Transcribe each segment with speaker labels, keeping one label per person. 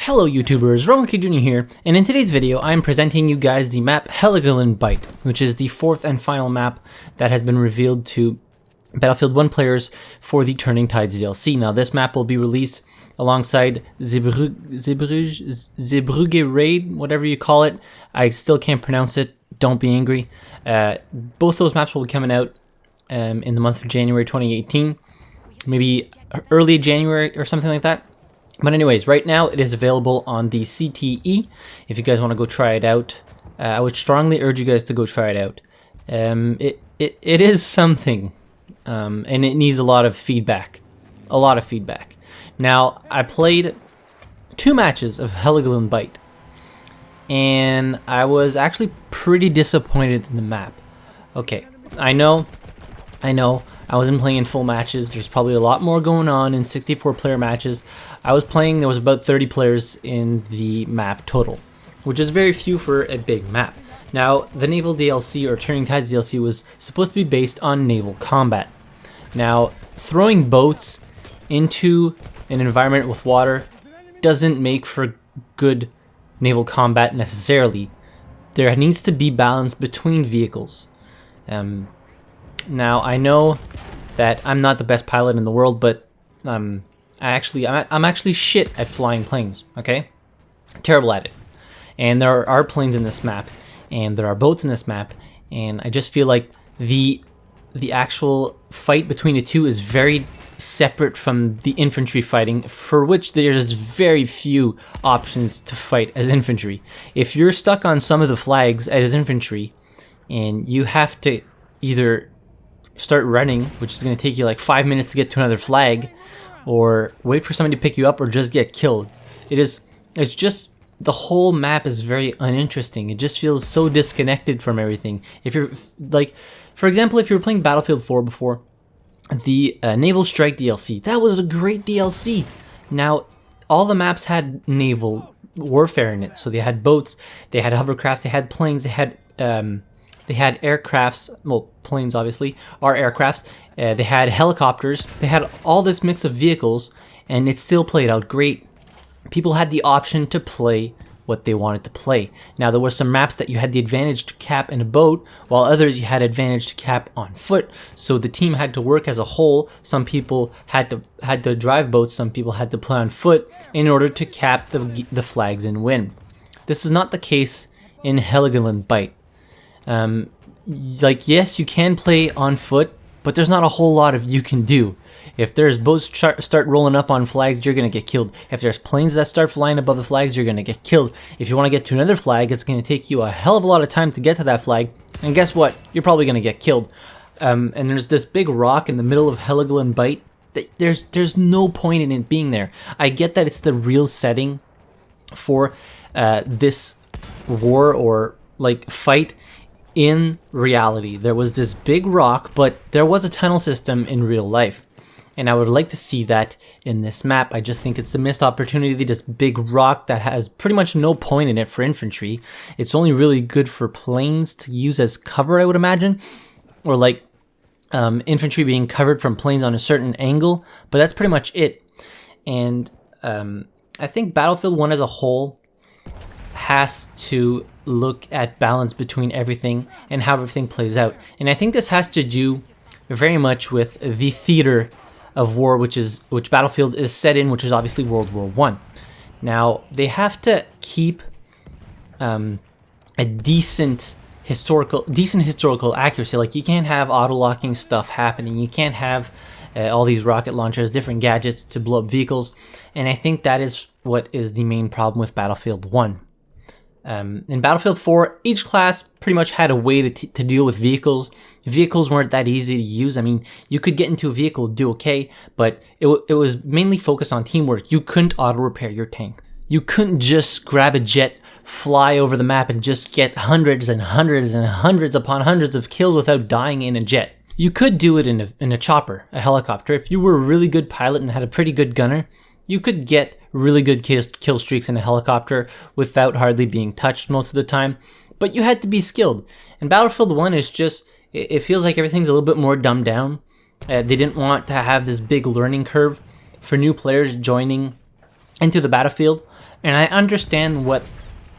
Speaker 1: Hello YouTubers, RogueMonkeyJr here, and in today's video I am presenting you guys the map Heligoland Bight, which is the fourth and final map that has been revealed to Battlefield 1 players for the Turning Tides DLC. Now this map will be released alongside Zeebrugge Raid, whatever you call it. I still can't pronounce it, don't be angry. Both those maps will be coming out in the month of January 2018, maybe early January or something like that. But anyways, right now it is available on the CTE. If you guys want to go try it out, I would strongly urge you guys to go try it out. It is something, and it needs a lot of feedback. Now, I played 2 matches of Heligoland Bight, and I was actually pretty disappointed in the map. Okay, I know. I wasn't playing in full matches. There's probably a lot more going on in 64-player matches. I was playing, there was about 30 players in the map total, which is very few for a big map. Now, the Naval DLC, or Turning Tides DLC, was supposed to be based on naval combat. Now, throwing boats into an environment with water doesn't make for good naval combat necessarily. There needs to be balance between vehicles. Now, I know that I'm not the best pilot in the world, but I'm actually shit at flying planes, okay? Terrible at it. And there are planes in this map, and there are boats in this map, and I just feel like the actual fight between the two is very separate from the infantry fighting, for which there's very few options to fight as infantry. If you're stuck on some of the flags as infantry, and you have to either start running, which is going to take you like 5 minutes to get to another flag, or wait for somebody to pick you up, or just get killed. It's just, the whole map is very uninteresting. It just feels so disconnected from everything. If you're like, for example, if you were playing Battlefield 4 before, the Naval Strike DLC, that was a great DLC. Now, all the maps had naval warfare in it, so they had boats, they had hovercrafts, they had planes, they had aircrafts, well, planes obviously are aircrafts, they had helicopters, they had all this mix of vehicles, and it still played out great. People had the option to play what they wanted to play. Now, there were some maps that you had the advantage to cap in a boat, while others you had advantage to cap on foot, so the team had to work as a whole. Some people had to drive boats, some people had to play on foot in order to cap the flags and win. This is not the case in Heligoland Bight. Like, yes, you can play on foot, but there's not a whole lot of you can do. If there's boats start rolling up on flags, you're gonna get killed. If there's planes that start flying above the flags, you're gonna get killed. If you want to get to another flag, it's gonna take you a hell of a lot of time to get to that flag, and guess what? You're probably gonna get killed. And there's this big rock in the middle of Heligoland Bight. There's no point in it being there. I get that it's the real setting for this war or like fight. In reality, there was this big rock, but there was a tunnel system in real life, and I would like to see that in this map. I just think it's a missed opportunity. This big rock that has pretty much no point in it for infantry. It's only really good for planes to use as cover, I would imagine, or like infantry being covered from planes on a certain angle, but that's pretty much it. And I think Battlefield 1 as a whole has to look at balance between everything and how everything plays out. And I think this has to do very much with the theater of war which Battlefield is set in, which is obviously World War I. Now, they have to keep a decent historical accuracy. Like, you can't have auto-locking stuff happening. You can't have all these rocket launchers, different gadgets to blow up vehicles. And I think that is what is the main problem with Battlefield 1. In Battlefield 4, each class pretty much had a way to deal with vehicles. Vehicles weren't that easy to use. I mean, you could get into a vehicle, do okay, but it was mainly focused on teamwork. You couldn't auto-repair your tank. You couldn't just grab a jet, fly over the map, and just get hundreds and hundreds and hundreds upon hundreds of kills without dying in a jet. You could do it in a chopper, a helicopter. If you were a really good pilot and had a pretty good gunner, you could get really good kill streaks in a helicopter without hardly being touched most of the time, but you had to be skilled. And Battlefield 1 is just, it feels like everything's a little bit more dumbed down. They didn't want to have this big learning curve for new players joining into the battlefield. And I understand what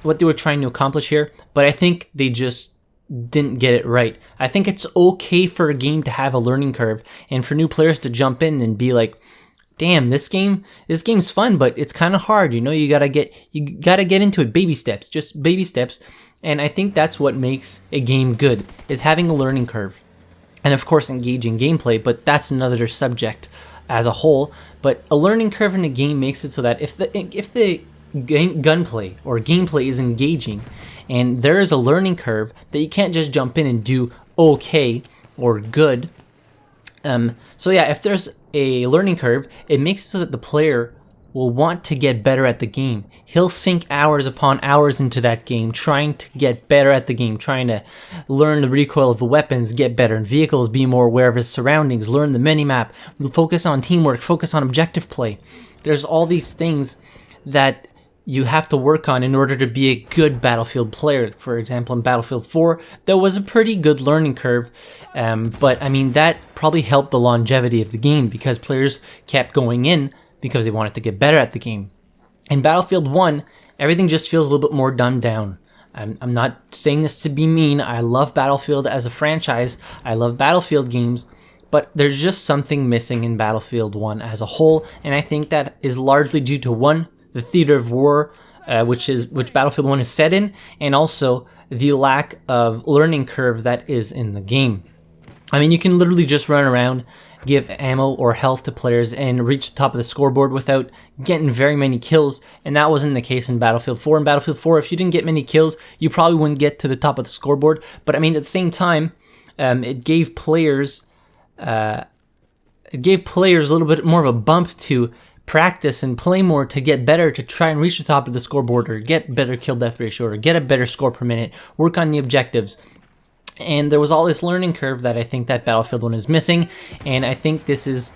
Speaker 1: they were trying to accomplish here, but I think they just didn't get it right. I think it's okay for a game to have a learning curve and for new players to jump in and be like, damn, this game's fun, but it's kind of hard. You know, you gotta get into it, baby steps, just baby steps. And I think that's what makes a game good, is having a learning curve. And of course, engaging gameplay, but that's another subject as a whole. But a learning curve in a game makes it so that if the gunplay or gameplay is engaging and there is a learning curve, that you can't just jump in and do okay or good. So yeah, if there's a learning curve, it makes it so that the player will want to get better at the game. He'll sink hours upon hours into that game, trying to get better at the game, trying to learn the recoil of the weapons, get better in vehicles, be more aware of his surroundings, learn the minimap, focus on teamwork, focus on objective play. There's all these things that you have to work on in order to be a good Battlefield player. For example, in Battlefield 4, there was a pretty good learning curve, but I mean, that probably helped the longevity of the game because players kept going in because they wanted to get better at the game. In Battlefield 1, everything just feels a little bit more dumbed down. I'm not saying this to be mean. I love Battlefield as a franchise. I love Battlefield games, but there's just something missing in Battlefield 1 as a whole, and I think that is largely due to, one, the theater of war, which Battlefield 1 is set in, and also the lack of learning curve that is in the game. I mean, you can literally just run around, give ammo or health to players, and reach the top of the scoreboard without getting very many kills, and that wasn't the case in Battlefield 4. In Battlefield 4, if you didn't get many kills, you probably wouldn't get to the top of the scoreboard, but I mean, at the same time, it gave players a little bit more of a bump to practice and play more to get better, to try and reach the top of the scoreboard or get better kill death ratio or get a better score per minute, work on the objectives. And there was all this learning curve that I think that Battlefield 1 is missing, and I think this is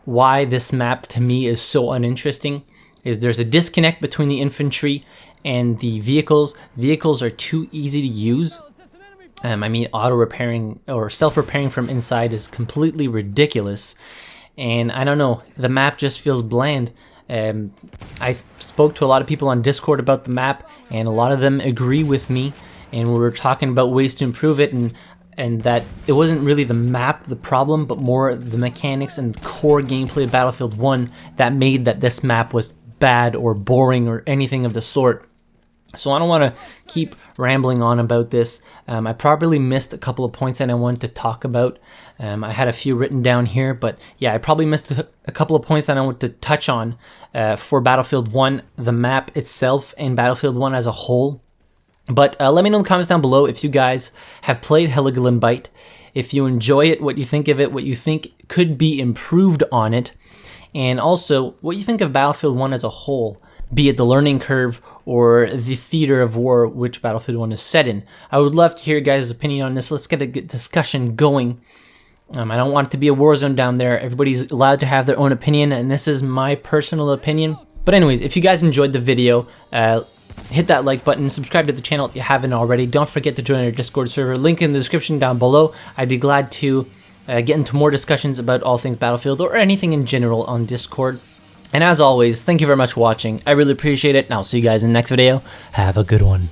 Speaker 1: why this map to me is so uninteresting, is there's a disconnect between the infantry and the vehicles. Vehicles are too easy to use. I mean, auto-repairing or self-repairing from inside is completely ridiculous, and I don't know, the map just feels bland. I spoke to a lot of people on Discord about the map, and a lot of them agree with me, and we were talking about ways to improve it, and that it wasn't really the map the problem, but more the mechanics and core gameplay of Battlefield 1 that made that this map was bad or boring or anything of the sort. So I don't want to keep rambling on about this. I probably missed a couple of points that I wanted to talk about. I had a few written down here, but yeah, I probably missed a couple of points that I want to touch on for Battlefield 1, the map itself, and Battlefield 1 as a whole. But let me know in the comments down below if you guys have played Heligoland Bight, if you enjoy it, what you think of it, what you think could be improved on it, and also what you think of Battlefield 1 as a whole, be it the learning curve or the theater of war which Battlefield 1 is set in. I would love to hear your guys' opinion on this. Let's get a good discussion going. I don't want it to be a war zone down there. Everybody's allowed to have their own opinion, and this is my personal opinion. But anyways, if you guys enjoyed the video, hit that like button, subscribe to the channel if you haven't already. Don't forget to join our Discord server, link in the description down below. I'd be glad to get into more discussions about all things Battlefield or anything in general on Discord. And as always, thank you very much for watching. I really appreciate it, and I'll see you guys in the next video. Have a good one.